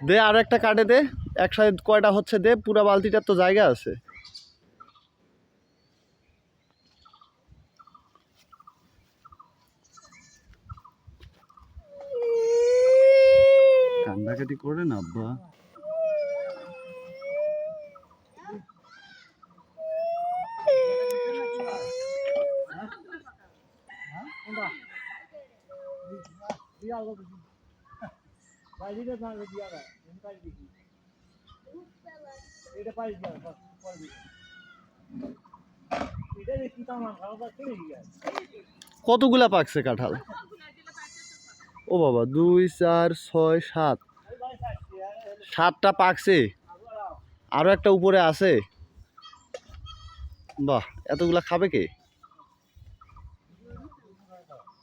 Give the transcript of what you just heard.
দে আর একটা কাটে দে, একসাথে কয়টা হচ্ছে দে, পুরা বালতিটার তো জায়গা আছে। কান্দাকাটি করে না আব্বা। কতগুলা পাকছে কাঁঠাল? ও বাবা, 2 4 6 7, 7টা পাকছে, আরো একটা উপরে আছে। বাহ, এতগুলা খাবে কে?